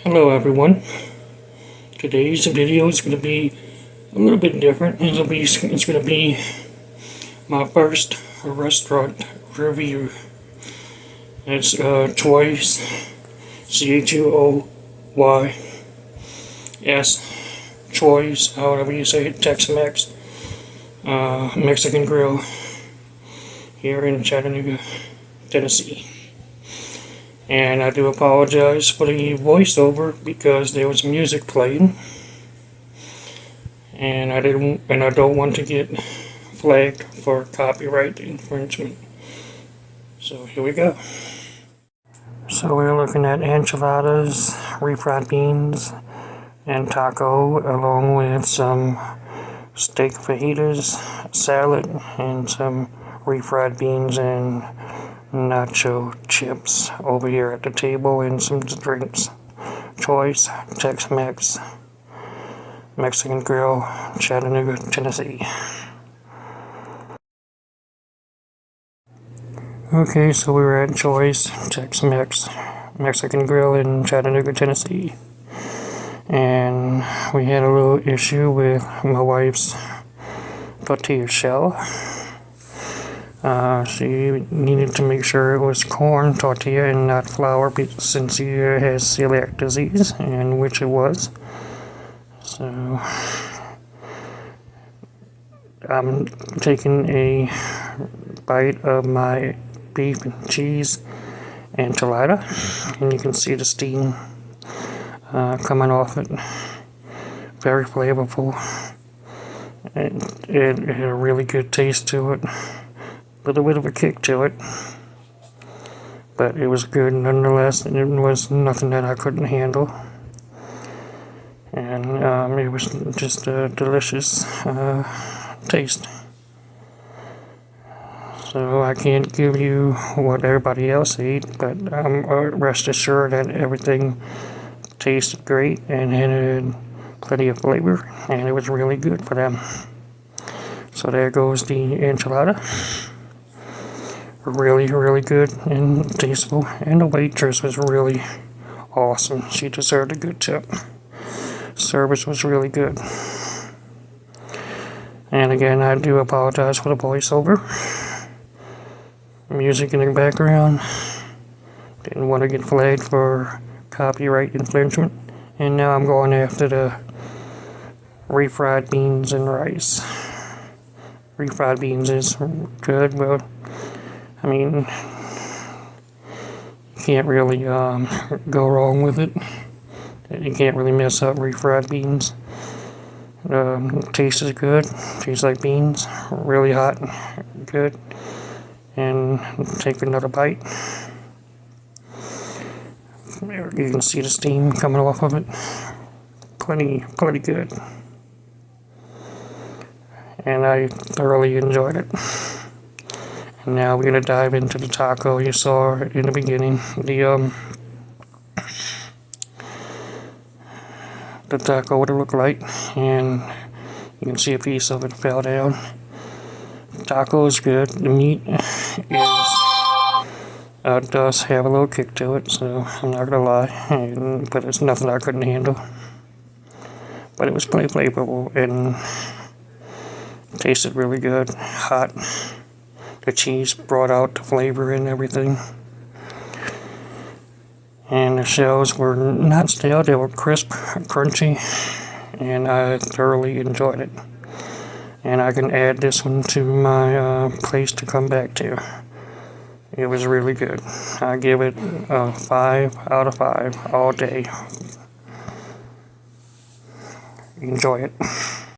Hello everyone. Today's video is going to be a little bit different. It's going to be my first restaurant review. It's Chuoy's, Chuoys, Chuoy's, however you say it, Tex Mex, Mexican Grill here in Chattanooga, Tennessee. And I do apologize for the voiceover because there was music playing, and I don't want to get flagged for copyright infringement. So here we go. So we're looking at enchiladas, refried beans, and taco, along with some steak fajitas, salad, and some refried beans and nacho chips over here at the table, and some drinks. Chuoy's, Tex Mex, Mexican Grill, Chattanooga, Tennessee. Okay, so we were at Chuoy's, Tex Mex, Mexican Grill in Chattanooga, Tennessee. And we had a little issue with my wife's tortilla shell. She needed to make sure it was corn tortilla and not flour, since she has celiac disease, and which it was. So I'm taking a bite of my beef and cheese enchilada, and you can see the steam coming off it. Very flavorful. It had a really good taste to it. A little bit of a kick to it, but it was good nonetheless, and it was nothing that I couldn't handle. And it was just a delicious taste. So I can't give you what everybody else ate, but rest assured that everything tasted great and had plenty of flavor, and it was really good for them. So there goes the enchilada. Really, really good and tasteful, and the waitress was really awesome. She deserved a good tip. Service was really good. And again, I do apologize for the voiceover. Music in the background. Didn't want to get flagged for copyright infringement. And now I'm going after the refried beans and rice. Refried beans is good, but I mean, you can't really go wrong with it. You can't really mess up refried beans. Taste is good. Tastes like beans. Really hot. Good. And take another bite. You can see the steam coming off of it. Plenty good. And I thoroughly enjoyed it. And now we're going to dive into the taco you saw in the beginning. The taco, what it looked like. And you can see a piece of it fell down. The taco is good. The meat does have a little kick to it, so I'm not going to lie. But it's nothing I couldn't handle. But it was pretty flavorful and tasted really good. Hot. The cheese brought out the flavor and everything. And the shells were not stale, they were crisp, crunchy, and I thoroughly enjoyed it. And I can add this one to my place to come back to. It was really good. I give it a 5 out of 5 all day. Enjoy it.